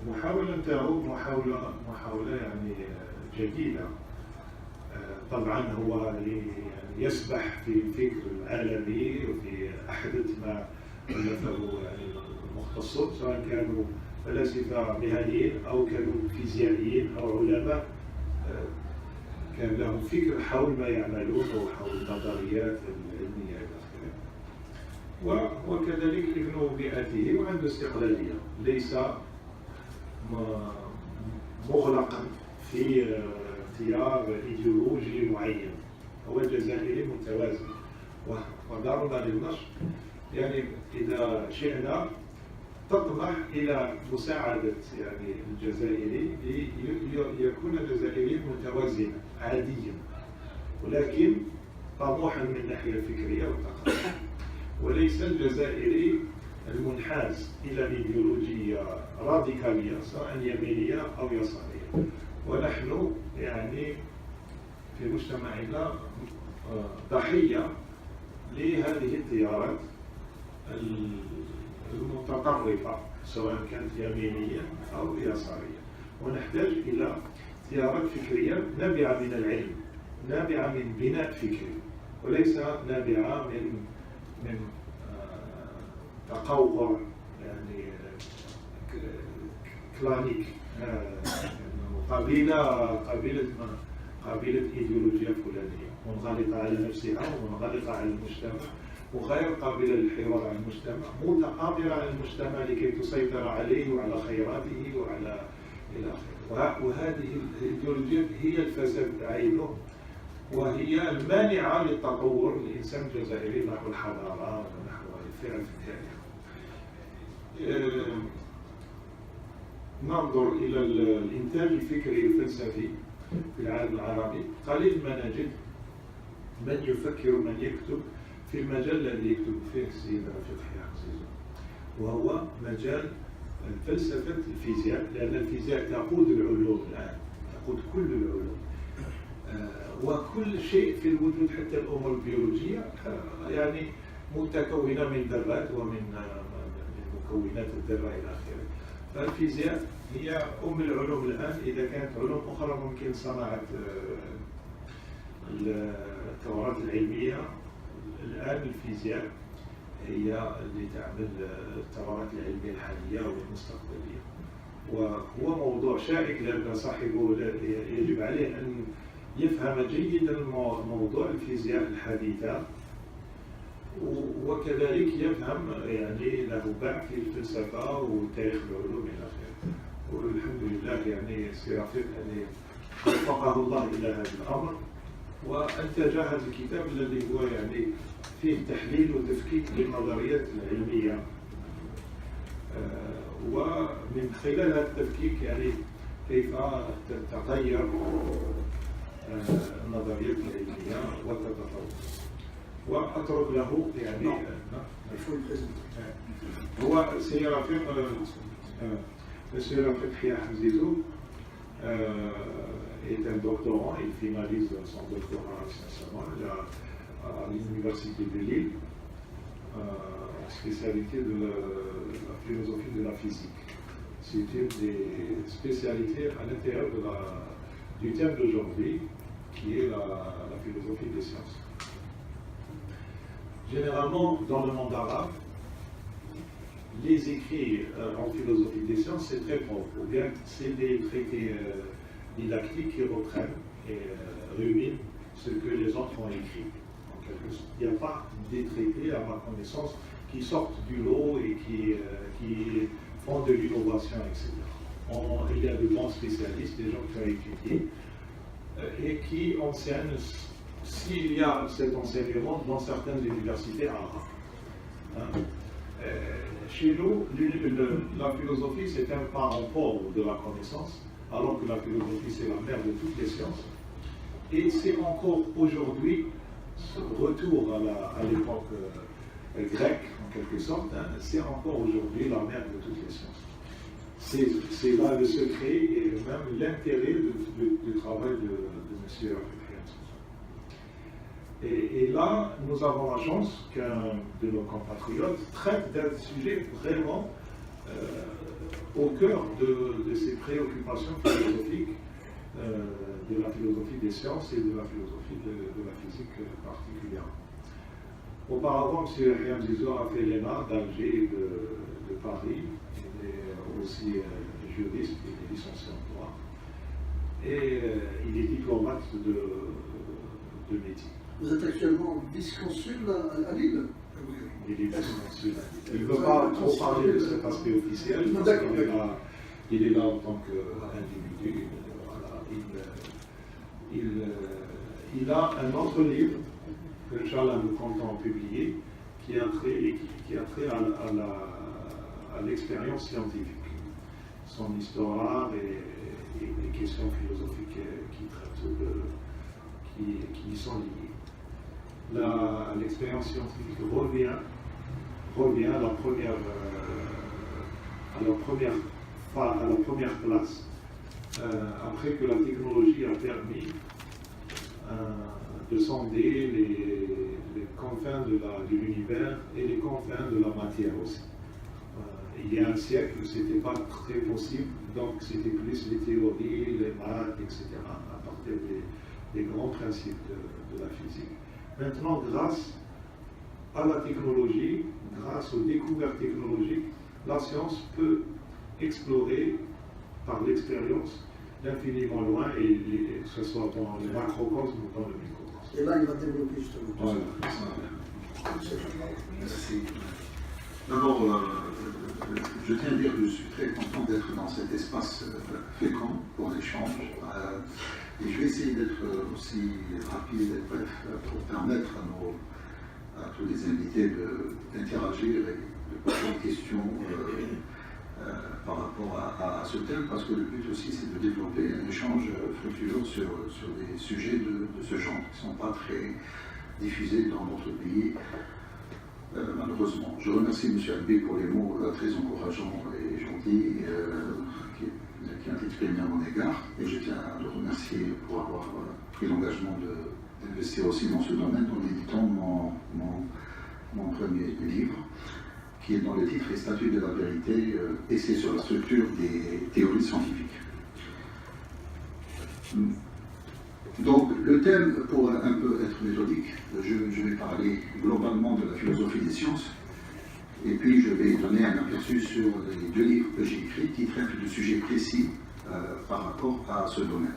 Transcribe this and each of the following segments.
المحاولة نتاعو محاولة يعني جديدة. طبعا هو يعني يسبح في الفكر العالمي وفي أحدث ما ألفه يعني المختصون، سواء كانوا فلاسفة مهنيين أو كانوا فيزيائيين أو علماء كان لهم فكر حول ما يعملون وحول النظريات العلمية إلى آخره. وكذلك ابن بيئته وعنده استقلالية، ليس مغلقا في اختيار ايديولوجي معين، هو جزائري متوازن. ودارنا للنشر يعني إذا شئنا تطمح إلى مساعدة يعني الجزائري ليكون جزائريا متوازنا عاديا، ولكن طموحا من الناحية الفكرية والثقافية، وليس الجزائري المنحاز إلى إيديولوجية راديكالية سواء يمينية أو يسارية. ونحن يعني في مجتمعنا ضحية لهذه التيارات المتطرفة سواء كانت يمينية أو يسارية، ونحتاج إلى تيارات فكرية نابعة من العلم، نابعة من بناء فكري، وليس نابعة من تقوقع يعني كلانيك، قبيلة إيديولوجيا فلانية منغلقة على نفسها ومنغلقة على المجتمع وغير قابلة للحوار على المجتمع، متقابلة على المجتمع لكي تسيطر عليه وعلى خيراته وعلى إلى آخره. وهذه الإيديولوجيا هي الفساد عينه، وهي المانعة للتطور الإنسان الجزائري نحو الحضارة ونحو الفئة التالية. ننظر إلى الإنتاج الفكري الفلسفي في العالم العربي، قليل ما نجد من يفكر من يكتب في المجال الذي يكتب فيه السيد رفيق حسيزو، وهو مجال فلسفة الفيزياء، لأن الفيزياء تقود العلوم الآن، تقود كل العلوم، وكل شيء في الوجود حتى الأمور البيولوجية يعني متكونة من ذرات ومن مكونات الذرة إلى آخره. فالفيزياء هي أم العلوم الآن. إذا كانت علوم أخرى ممكن صنعت الثورات العلمية، الآن الفيزياء هي اللي تعمل الثورات العلمية الحالية والمستقبلية. وهو موضوع شائك لأن صاحبه يجب عليه أن يفهم جيدا موضوع الفيزياء الحديثة، وكذلك يفهم يعني له باع في الفلسفة وتاريخ العلوم إلى آخره. والحمد لله يعني سي رفيق يعني وفقه الله إلى هذا الأمر، وأنتج هذا الكتاب الذي هو يعني فيه تحليل وتفكيك للنظريات العلمية، ومن خلال هذا التفكيك يعني كيف تتغير النظريات العلمية وتتطور. وأترك له يعني هو سي رفيق حيا حمزيزو est un doctorant, il finalise son doctorat récemment à l'université de Lille, spécialité de la philosophie de la physique. C'est une des spécialités à l'intérieur du thème d'aujourd'hui, qui est la philosophie des sciences. Généralement, dans le monde arabe, les écrits en philosophie des sciences, c'est très pauvre, ou bien c'est des traités didactiques qui reprennent et ruinent ce que les autres ont écrit. Il n'y a pas des traités, à ma connaissance, qui sortent du lot et qui font de l'innovation, etc. Il y a de bons spécialistes, des gens qui ont étudié et qui enseignent, s'il y a cet enseignement, dans certaines universités arabes. Chez nous, la philosophie, c'est un parent pauvre de la connaissance, alors que la philosophie, c'est la mère de toutes les sciences. Et c'est encore aujourd'hui, retour à l'époque grecque, en quelque sorte, c'est encore aujourd'hui la mère de toutes les sciences. C'est là le secret et même l'intérêt du travail de M. Et là, nous avons la chance qu'un de nos compatriotes traite d'un sujet vraiment au cœur de ces préoccupations philosophiques, de la philosophie des sciences et de la philosophie de la physique particulièrement. Auparavant, M. Riam Zizou a fait l'ENA d'Alger et de Paris. Il est aussi juriste, il est licencié en droit. Et il est diplomate de métier. Vous êtes actuellement vice-consul à Lille? Il est vice-consul. Il ne veut pas trop parler de cet aspect officiel, parce qu'il est là en tant qu'individu. Voilà. Il a un autre livre que Inch'Allah nous comptons publier, qui a trait à l'expérience scientifique. Son histoire et les questions philosophiques qui y sont liées. L'expérience scientifique revient à la première place, après que la technologie a permis de sonder les confins de l'univers et les confins de la matière aussi. Il y a un siècle, ce n'était pas très possible, donc c'était plus les théories, les maths, etc., à partir des grands principes de la physique. Maintenant, grâce à la technologie, grâce aux découvertes technologiques, la science peut explorer par l'expérience l'infiniment loin, et que ce soit dans le macrocosme ou dans le microcosme. Et là, il va développer justement. Voilà. Merci. D'abord, je tiens à dire que je suis très content d'être dans cet espace fécond pour l'échange. Et je vais essayer d'être aussi rapide et bref pour permettre à tous les invités d'interagir et de poser des questions par rapport à ce thème, parce que le but aussi c'est de développer un échange fructueux sur des sujets de ce genre qui ne sont pas très diffusés dans notre pays. Malheureusement. Je remercie M. Albé pour les mots très encourageants et gentils qui ont été exprimés à mon égard, et je tiens à le remercier pour avoir pris l'engagement d'investir aussi dans ce domaine en éditant mon premier livre, qui est dans le titre « Les statuts de la vérité, essai sur la structure des théories scientifiques ». Donc, le thème, pour un peu être méthodique, je vais parler globalement de la philosophie des sciences, et puis je vais donner un aperçu sur les 2 livres que j'ai écrits qui traitent de sujets précis par rapport à ce domaine.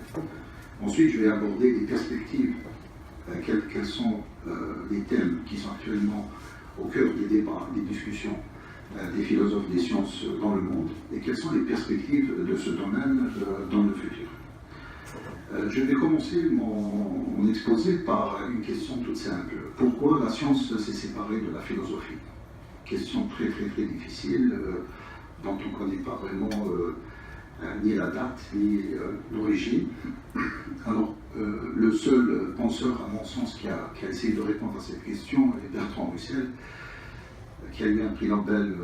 Ensuite, je vais aborder les perspectives, quels sont les thèmes qui sont actuellement au cœur des débats, des discussions des philosophes des sciences dans le monde, et quelles sont les perspectives de ce domaine dans le futur. Je vais commencer mon exposé par une question toute simple. Pourquoi la science s'est séparée de la philosophie? Question très difficile, dont on ne connaît pas vraiment ni la date, ni l'origine. Alors, le seul penseur, à mon sens, qui a essayé de répondre à cette question est Bertrand Russell, qui a eu un prix Nobel,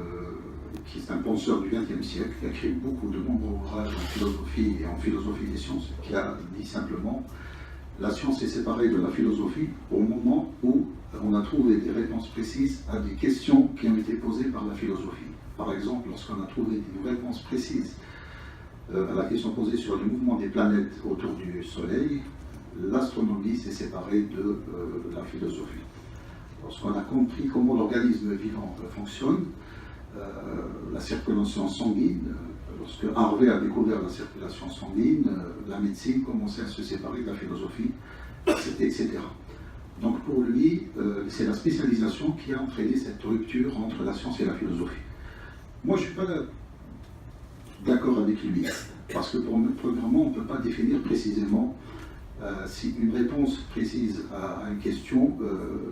qui est un penseur du XXe siècle, qui a écrit beaucoup de nombreux ouvrages en philosophie et en philosophie des sciences, qui a dit simplement « La science est séparée de la philosophie au moment où on a trouvé des réponses précises à des questions qui ont été posées par la philosophie. » Par exemple, lorsqu'on a trouvé des réponses précises à la question posée sur le mouvement des planètes autour du Soleil, l'astronomie s'est séparée de la philosophie. Lorsqu'on a compris comment l'organisme vivant fonctionne, la circulation sanguine, lorsque Harvey a découvert la circulation sanguine, la médecine commençait à se séparer de la philosophie, etc. Donc pour lui, c'est la spécialisation qui a entraîné cette rupture entre la science et la philosophie. Moi, je ne suis pas d'accord avec lui, parce que premièrement, on ne peut pas définir précisément si une réponse précise à une question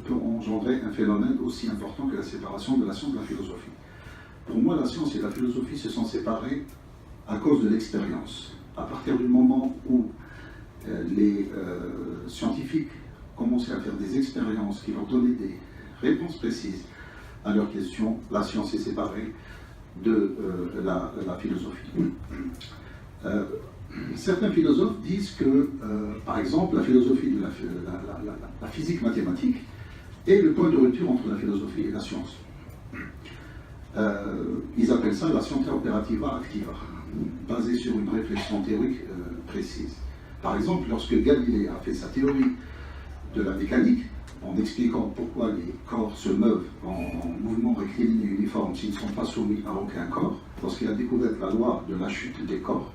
peut engendrer un phénomène aussi important que la séparation de la science de la philosophie. Pour moi, la science et la philosophie se sont séparées à cause de l'expérience. À partir du moment où les scientifiques commençaient à faire des expériences qui leur donnaient des réponses précises à leurs questions, la science est séparée de la philosophie. Certains philosophes disent que, par exemple, la philosophie de la physique mathématique est le point de rupture entre la philosophie et la science. Ils appellent ça la scientia operativa activa, basée sur une réflexion théorique précise. Par exemple, lorsque Galilée a fait sa théorie de la mécanique, en expliquant pourquoi les corps se meuvent en mouvement rectiligne et uniforme s'ils ne sont pas soumis à aucun corps, lorsqu'il a découvert la loi de la chute des corps,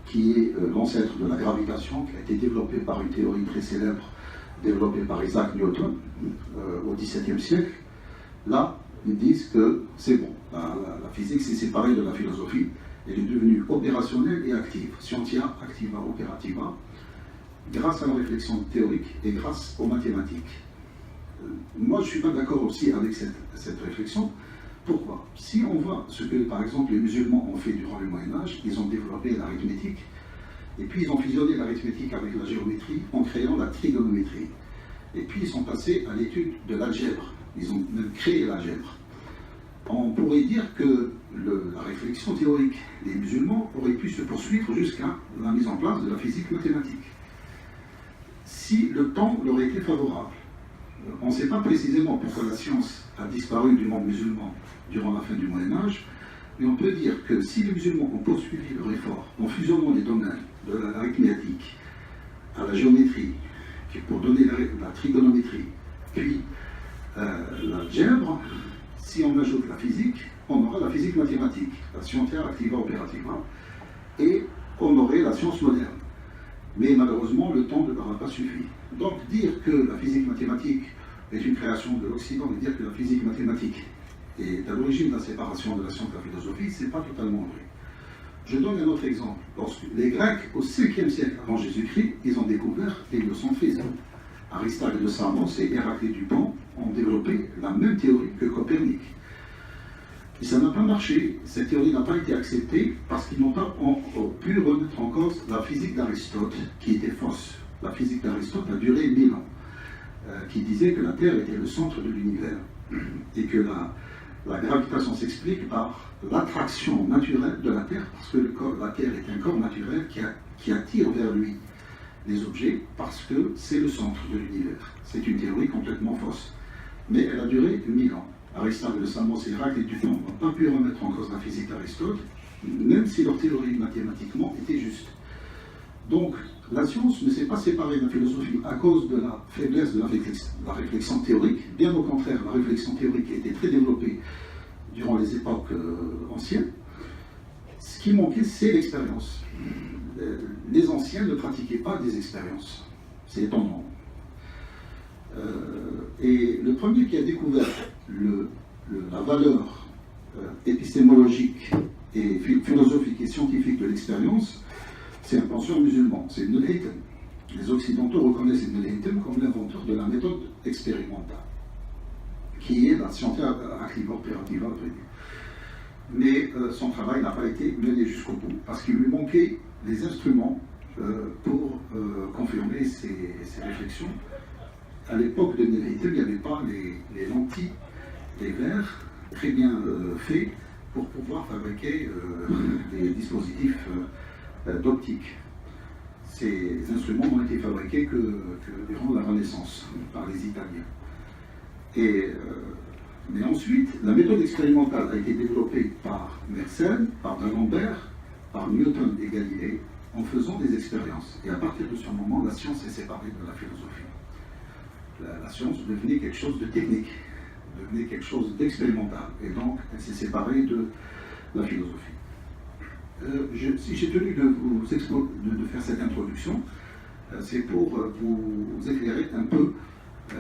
qui est l'ancêtre de la gravitation, qui a été développée par une théorie très célèbre, développée par Isaac Newton au XVIIe siècle, là, ils disent que c'est bon, la physique s'est séparée de la philosophie, elle est devenue opérationnelle et active, scientia activa operativa, grâce à la réflexion théorique et grâce aux mathématiques. Moi, je ne suis pas d'accord aussi avec cette réflexion. Pourquoi? Si on voit ce que, par exemple, les musulmans ont fait durant le Moyen-Âge, ils ont développé l'arithmétique, et puis ils ont fusionné l'arithmétique avec la géométrie en créant la trigonométrie. Et puis ils sont passés à l'étude de l'algèbre. Ils ont même créé l'algèbre. On pourrait dire que la réflexion théorique des musulmans aurait pu se poursuivre jusqu'à la mise en place de la physique mathématique. Si le temps leur était favorable. On ne sait pas précisément pourquoi la science a disparu du monde musulman durant la fin du Moyen-Âge, mais on peut dire que si les musulmans ont poursuivi leur effort en fusionnant les domaines de l'arithmétique à la géométrie, pour donner la trigonométrie, puis l'algèbre, si on ajoute la physique, on aura la physique mathématique, la scientia activa operativa, et on aurait la science moderne. Mais malheureusement, le temps ne leur a pas suffi. Donc dire que la physique mathématique est une création de l'Occident et dire que la physique mathématique est à l'origine de la séparation de la science et de la philosophie, ce n'est pas totalement vrai. Je donne un autre exemple. Lorsque les Grecs, au 5e siècle avant Jésus-Christ, ils ont découvert l'héliocentrisme. Aristote de Samos et Héraclite du Pont ont développé la même théorie que Copernic. Et ça n'a pas marché, cette théorie n'a pas été acceptée parce qu'ils n'ont pas pu remettre en cause la physique d'Aristote, qui était fausse. La physique d'Aristote a duré 1000 ans, qui disait que la Terre était le centre de l'univers et que la gravitation s'explique par l'attraction naturelle de la Terre, parce que la Terre est un corps naturel qui attire vers lui les objets, parce que c'est le centre de l'univers. C'est une théorie complètement fausse, mais elle a duré 1000 ans. Aristote de Samos et Héraclite du Pont n'ont pas pu remettre en cause la physique d'Aristote, même si leur théorie mathématiquement était juste. Donc, la science ne s'est pas séparée de la philosophie à cause de la faiblesse de la réflexion théorique. Bien au contraire, la réflexion théorique était très développée durant les époques anciennes. Ce qui manquait, c'est l'expérience. Les anciens ne pratiquaient pas des expériences. C'est étonnant. Et le premier qui a découvert la valeur épistémologique et philosophique et scientifique de l'expérience, c'est un penseur musulman, c'est Ibn Haytham. Les Occidentaux reconnaissent Ibn Haytham comme l'inventeur de la méthode expérimentale, qui est la scientia activa operativa, mais son travail n'a pas été mené jusqu'au bout, parce qu'il lui manquait les instruments pour confirmer ses réflexions. À l'époque de Ibn Haytham, il n'y avait pas les lentilles, les verres très bien faits pour pouvoir fabriquer des dispositifs d'optique. Ces instruments n'ont été fabriqués que durant la Renaissance par les Italiens. Mais ensuite, la méthode expérimentale a été développée par Mersenne, par D'Alembert, par Newton et Galilée, en faisant des expériences. Et à partir de ce moment, la science s'est séparée de la philosophie. La science devenait quelque chose de technique, devenait quelque chose d'expérimental. Et donc, elle s'est séparée de la philosophie. Si j'ai tenu de faire cette introduction, c'est pour vous éclairer un peu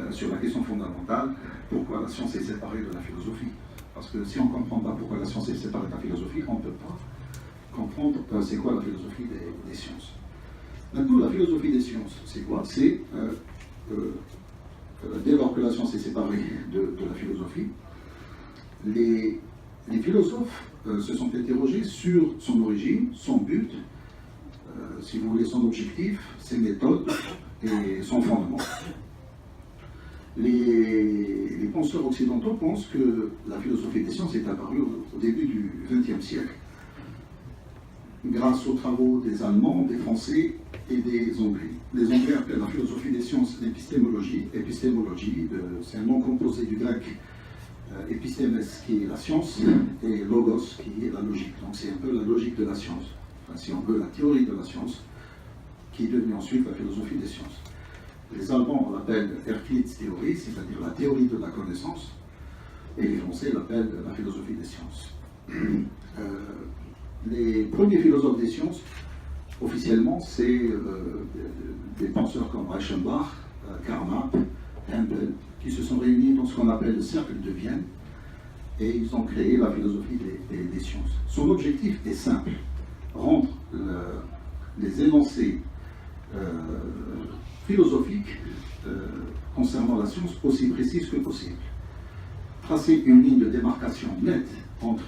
sur la question fondamentale, pourquoi la science est séparée de la philosophie. Parce que si on ne comprend pas pourquoi la science est séparée de la philosophie, on ne peut pas comprendre c'est quoi la philosophie des sciences. Maintenant, la philosophie des sciences, c'est quoi? C'est, dès lors que la science est séparée de la philosophie, les philosophes se sont interrogés sur son origine, son but, si vous voulez, son objectif, ses méthodes et son fondement. Les penseurs occidentaux pensent que la philosophie des sciences est apparue au début du XXe siècle, grâce aux travaux des Allemands, des Français et des Anglais. Les Anglais appellent la philosophie des sciences l'épistémologie. Épistémologie, c'est un nom composé du grec épistémès qui est la science et logos qui est la logique. Donc c'est un peu la logique de la science, enfin, si on veut la théorie de la science, qui est devenue ensuite la philosophie des sciences. Les Allemands l'appellent Erkenntnistheorie, c'est-à-dire la théorie de la connaissance, et les Français l'appellent la philosophie des sciences. Les premiers philosophes des sciences, officiellement, c'est des penseurs comme Reichenbach, Carnap, Handel, qui se sont réunis dans ce qu'on appelle le cercle de Vienne, et ils ont créé la philosophie des sciences. Son objectif est simple, rendre les énoncés philosophiques concernant la science aussi précises que possible. Tracer une ligne de démarcation nette entre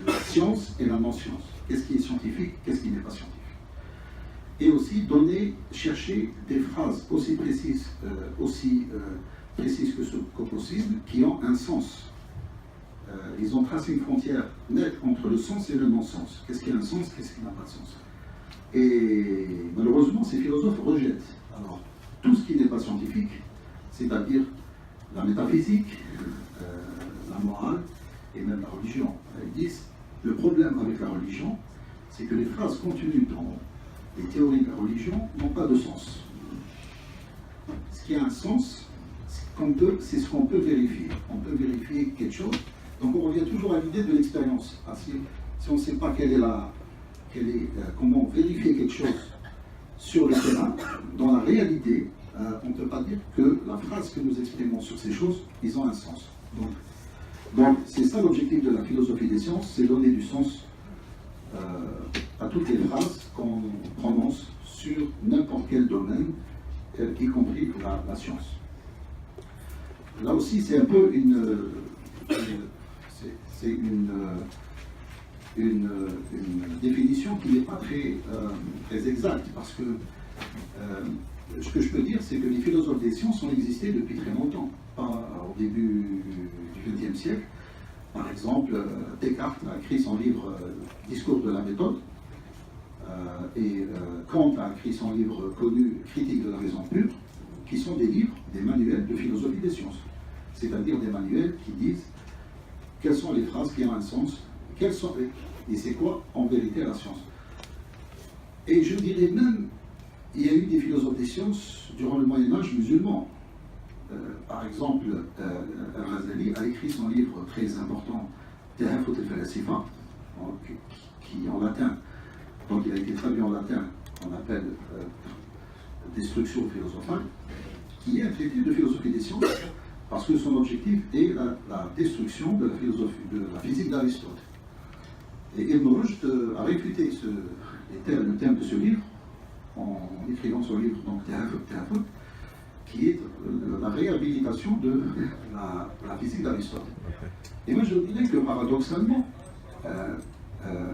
la science et la non-science. Qu'est-ce qui est scientifique, qu'est-ce qui n'est pas scientifique. Et aussi chercher des phrases aussi précises que possible, qui ont un sens. Ils ont tracé une frontière nette entre le sens et le non-sens. Qu'est-ce qui a un sens, qu'est-ce qui n'a pas de sens. Et malheureusement, ces philosophes rejettent alors tout ce qui n'est pas scientifique, c'est-à-dire la métaphysique, la morale et même la religion. Ils disent le problème avec la religion, c'est que les phrases contenues dans les théories de la religion n'ont pas de sens. Ce qui a un sens, c'est ce qu'on peut vérifier. On peut vérifier quelque chose. Donc on revient toujours à l'idée de l'expérience. Si on ne sait pas comment vérifier quelque chose sur le terrain, dans la réalité, on ne peut pas dire que la phrase que nous exprimons sur ces choses, ils ont un sens. Donc c'est ça l'objectif de la philosophie des sciences, c'est donner du sens à toutes les phrases qu'on prononce sur n'importe quel domaine, y compris la science. Là aussi, c'est un peu une définition qui n'est pas très exacte, parce que ce que je peux dire, c'est que les philosophes des sciences ont existé depuis très longtemps, au début du XXe siècle. Par exemple, Descartes a écrit son livre Discours de la méthode, et Kant a écrit son livre connu Critique de la raison pure, qui sont des livres, des manuels de philosophie des sciences, c'est-à-dire des manuels qui disent quelles sont les phrases qui ont un sens, et c'est quoi en vérité la science. Et je dirais même, il y a eu des philosophes des sciences durant le Moyen-Âge musulman. Par exemple, Al-Ghazali a écrit son livre très important, Tahafut al-Falasifa, qui en latin, donc il a été traduit en latin, on appelle Destruction philosophale, qui est un traité de philosophie des sciences, parce que son objectif est la destruction de la physique d'Aristote. Et Ibn Rushd a réfuté le thème de ce livre en écrivant son livre, donc Tahafut, qui est la réhabilitation de la physique d'Aristote. Et moi je dirais que paradoxalement,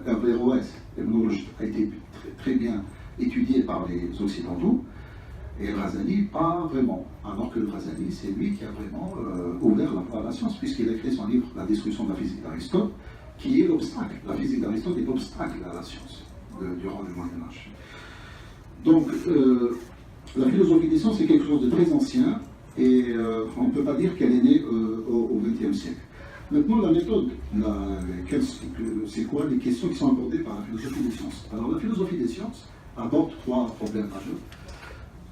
Averroès, Ibn Rushd, a été très bien étudié par les Occidentaux, et Ghazali, pas vraiment. Alors que Ghazali, c'est lui qui a vraiment ouvert la voie à la science, puisqu'il a écrit son livre La destruction de la physique d'Aristote, qui est l'obstacle. La physique d'Aristote est l'obstacle à la science durant le Moyen-Âge. Donc, la philosophie des sciences est quelque chose de très ancien, et on ne peut pas dire qu'elle est née au XXe siècle. Maintenant, la méthode, c'est quoi les questions qui sont abordées par la philosophie des sciences? Alors, la philosophie des sciences aborde trois problèmes majeurs.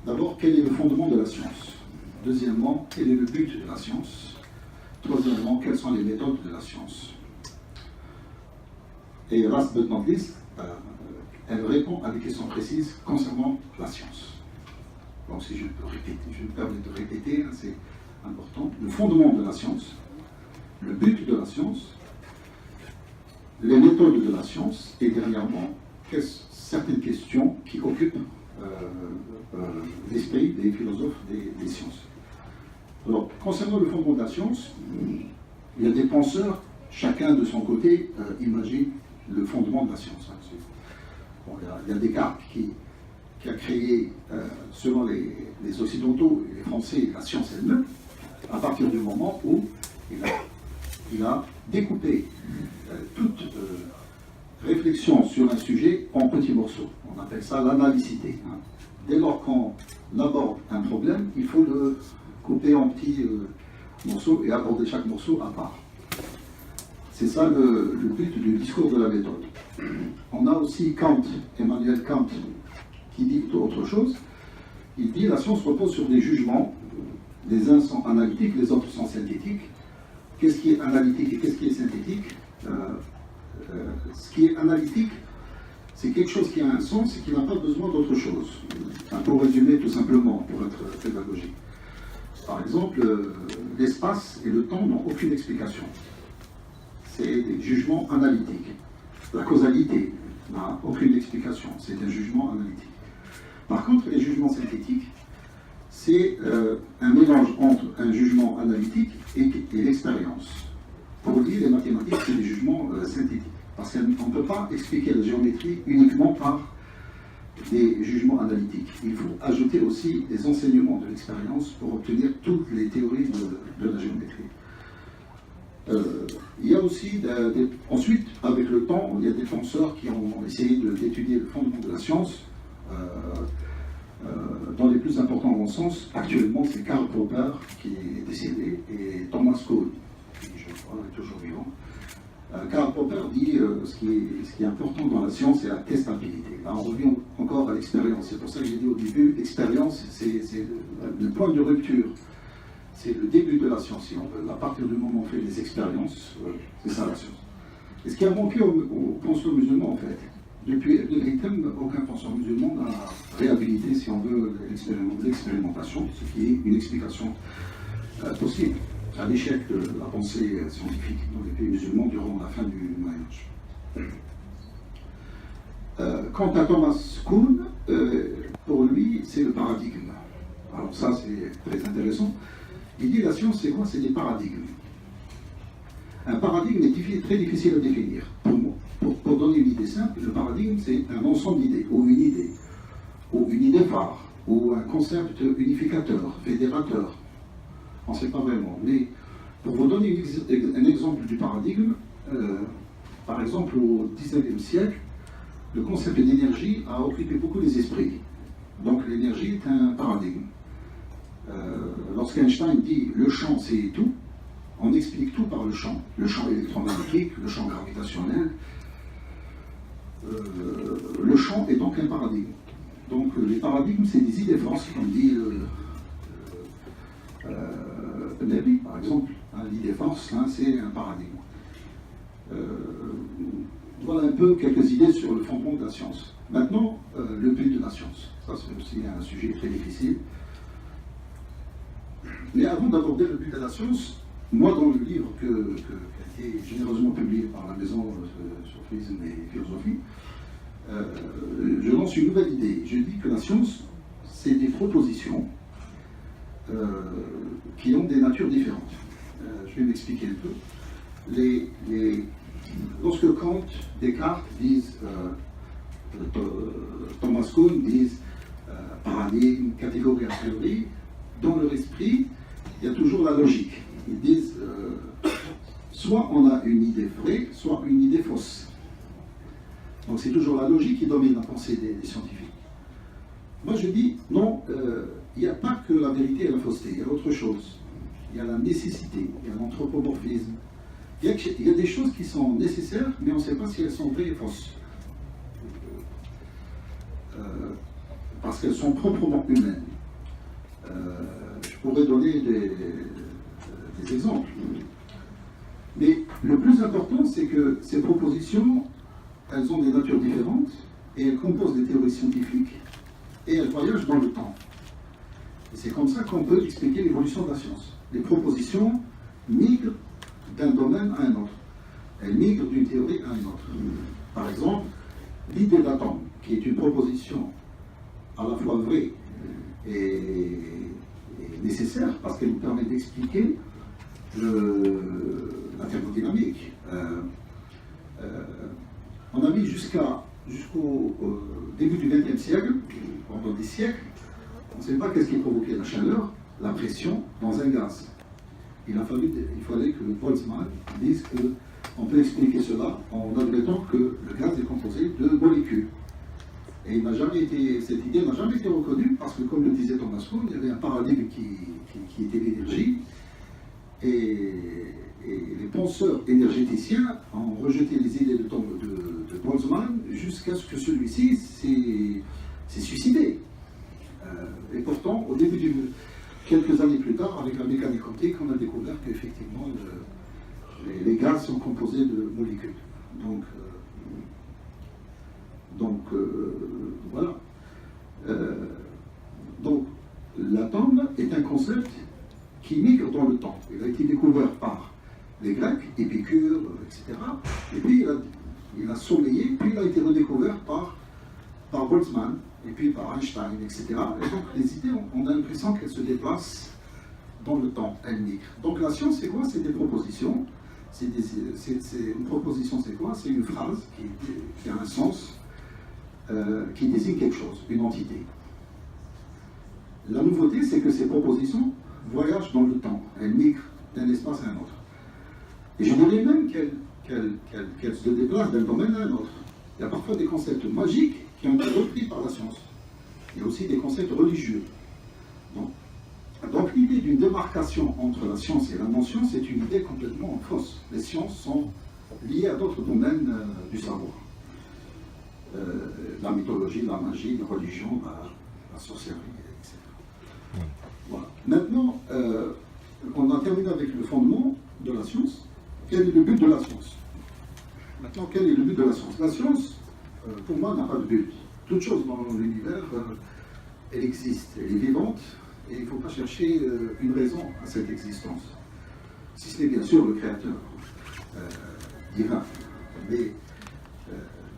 D'abord, quel est le fondement de la science? Deuxièmement, quel est le but de la science? Troisièmement, quelles sont les méthodes de la science? Et last but not least, elle répond à des questions précises concernant la science. Donc si je me permets de répéter, c'est important. Le fondement de la science, le but de la science, les méthodes de la science, et dernièrement, certaines questions qui occupent l'esprit des philosophes des sciences. Alors, concernant le fondement de la science, il y a des penseurs, chacun de son côté, imagine le fondement de la science. Bon, il y a Descartes qui a créé, selon les Occidentaux et les Français, la science elle-même, à partir du moment où il a découpé toute réflexion sur un sujet en petits morceaux. On appelle ça l'analysité. Dès lors qu'on aborde un problème, il faut le couper en petits morceaux et aborder chaque morceau à part. C'est ça le but du discours de la méthode. On a aussi Kant, Emmanuel Kant, qui dit autre chose. Il dit la science repose sur des jugements, les uns sont analytiques, les autres sont synthétiques. Qu'est-ce qui est analytique et qu'est-ce qui est synthétique? Ce qui est analytique, c'est quelque chose qui a un sens et qui n'a pas besoin d'autre chose. Pour résumer tout simplement, pour être pédagogique. Par exemple, l'espace et le temps n'ont aucune explication. C'est des jugements analytiques. La causalité n'a aucune explication. C'est un jugement analytique. Par contre, les jugements synthétiques, c'est un mélange entre un jugement analytique et l'expérience. Pour lui, les mathématiques, c'est des jugements synthétiques. Parce qu'on ne peut pas expliquer la géométrie uniquement par des jugements analytiques. Il faut ajouter aussi des enseignements de l'expérience pour obtenir toutes les théories de la géométrie. Il y a aussi, ensuite, avec le temps, il y a des penseurs qui ont essayé d'étudier le fondement de la science. Dans les plus importants en sens, actuellement, c'est Karl Popper qui est décédé et Thomas Kuhn, qui, je crois, est toujours vivant. Karl Popper dit ce qui est important dans la science, c'est la testabilité. Là, on revient encore à l'expérience. C'est pour ça que j'ai dit au début, l'expérience, c'est le point de rupture. C'est le début de la science, si on veut. À partir du moment où on fait des expériences, c'est ça la science. Et ce qui a manqué aux penseurs musulmans, en fait, depuis l'Item, aucun penseur musulman n'a réhabilité, si on veut, l'expérimentation, ce qui est une explication possible à l'échec de la pensée scientifique dans les pays musulmans durant la fin du Moyen Âge. Quant à Thomas Kuhn, pour lui, c'est le paradigme. Alors ça, c'est très intéressant. Il dit la science, c'est quoi? C'est des paradigmes. Un paradigme est très difficile à définir. Pour donner une idée simple, le paradigme, c'est un ensemble d'idées, ou une idée phare, ou un concept unificateur, fédérateur. On ne sait pas vraiment. Mais pour vous donner un exemple du paradigme, par exemple, au XIXe siècle, le concept d'énergie a occupé beaucoup les esprits. Donc l'énergie est un paradigme. Lorsqu'Einstein dit le champ c'est tout, on explique tout par le champ électromagnétique, le champ gravitationnel. Le champ est donc un paradigme. Donc les paradigmes, c'est des idées forces, comme dit Nabi, par exemple. L'idée force, c'est un paradigme. Voilà un peu quelques idées sur le fondement de la science. Maintenant, le but de la science. Ça, c'est aussi un sujet très difficile. Mais avant d'aborder le but de la science, moi, dans le livre qui a été généreusement publié par la Maison Sophisme et Philosophie, je lance une nouvelle idée. Je dis que la science, c'est des propositions qui ont des natures différentes. Je vais m'expliquer un peu. Lorsque Kant, Descartes disent, Thomas Kuhn disent paradigme, catégorie a priori, dans leur esprit, il y a toujours la logique. Ils disent soit on a une idée vraie, soit une idée fausse. Donc c'est toujours la logique qui domine la pensée des scientifiques. Moi je dis non, il n'y a pas que la vérité et la fausseté, il y a autre chose. Il y a la nécessité, il y a l'anthropomorphisme. Il y a des choses qui sont nécessaires, mais on ne sait pas si elles sont vraies et fausses. Parce qu'elles sont proprement humaines. Je pourrais donner des exemples. Mais le plus important, c'est que ces propositions, elles ont des natures différentes et elles composent des théories scientifiques et elles voyagent dans le temps. Et c'est comme ça qu'on peut expliquer l'évolution de la science. Les propositions migrent d'un domaine à un autre. Elles migrent d'une théorie à une autre. Par exemple, l'idée d'atome, qui est une proposition à la fois vraie et nécessaire, parce qu'elle nous permet d'expliquer la thermodynamique. On a mis jusqu'au début du XXe siècle, pendant des siècles, on ne sait pas qu'est-ce qui provoquait la chaleur, la pression dans un gaz. Il fallait que Boltzmann dise qu'on peut expliquer cela en admettant que le gaz est composé de molécules. Et cette idée n'a jamais été reconnue parce que, comme le disait Thomas Kuhn, il y avait un paradigme qui était l'énergie. et les penseurs énergéticiens ont rejeté les idées de Boltzmann jusqu'à ce que celui-ci s'est suicidé. Et pourtant, au début quelques années plus tard, avec la mécanique quantique, on a découvert qu'effectivement les gaz sont composés de molécules. Donc voilà. Donc l'atome est un concept qui migre dans le temps. Il a été découvert par les Grecs, Épicure, etc. Et puis il a sommeillé, puis il a été redécouvert par Boltzmann, et puis par Einstein, etc. Et donc les idées, on a l'impression qu'elles se déplacent dans le temps, elles migrent. Donc la science, c'est quoi? C'est des propositions. Une proposition, c'est quoi? C'est une phrase qui a un sens, qui désigne quelque chose, une entité. La nouveauté, c'est que ces propositions voyagent dans le temps, elles migrent d'un espace à un autre. Et je dirais même qu'elles se déplacent d'un domaine à un autre. Il y a parfois des concepts magiques qui ont été repris par la science. Il y a aussi des concepts religieux. Donc l'idée d'une démarcation entre la science et la non-science est une idée complètement fausse. Les sciences sont liées à d'autres domaines du savoir. La mythologie, la magie, la religion, la sorcellerie, etc. Voilà. Maintenant, on a terminé avec le fondement de la science. Quel est le but de la science? Maintenant, quel est le but de la science? La science, pour moi, n'a pas de but. Toute chose dans l'univers, elle existe, elle est vivante, et il ne faut pas chercher une raison à cette existence. Si ce n'est bien sûr le créateur divin. Mais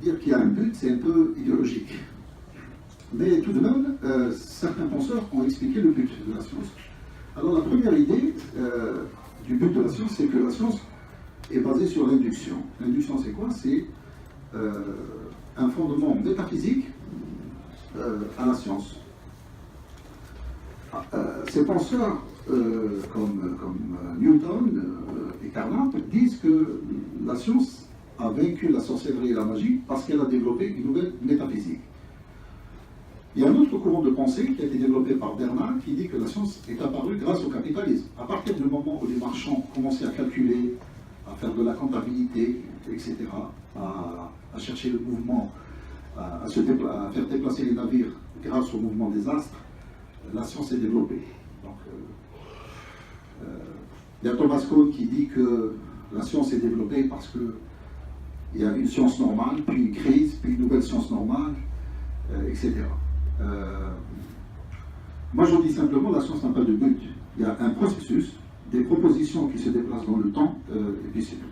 dire qu'il y a un but, c'est un peu idéologique. Mais tout de même, certains penseurs ont expliqué le but de la science. Alors la première idée du but de la science, c'est que la science est basée sur l'induction. L'induction, c'est quoi? C'est un fondement métaphysique à la science. Ces penseurs comme Newton et Carnot disent que la science a vaincu la sorcellerie et la magie parce qu'elle a développé une nouvelle métaphysique. Il y a un autre courant de pensée qui a été développé par Bernard qui dit que la science est apparue grâce au capitalisme. À partir du moment où les marchands commençaient à calculer, à faire de la comptabilité, etc., à chercher le mouvement, à faire déplacer les navires grâce au mouvement des astres, la science est développée. Donc, il y a Thomas Kuhn qui dit que la science est développée parce qu'il y a une science normale, puis une crise, puis une nouvelle science normale, etc. Moi, je dis simplement, la science n'a pas de but. Il y a un processus, des propositions qui se déplacent dans le temps, et puis c'est tout.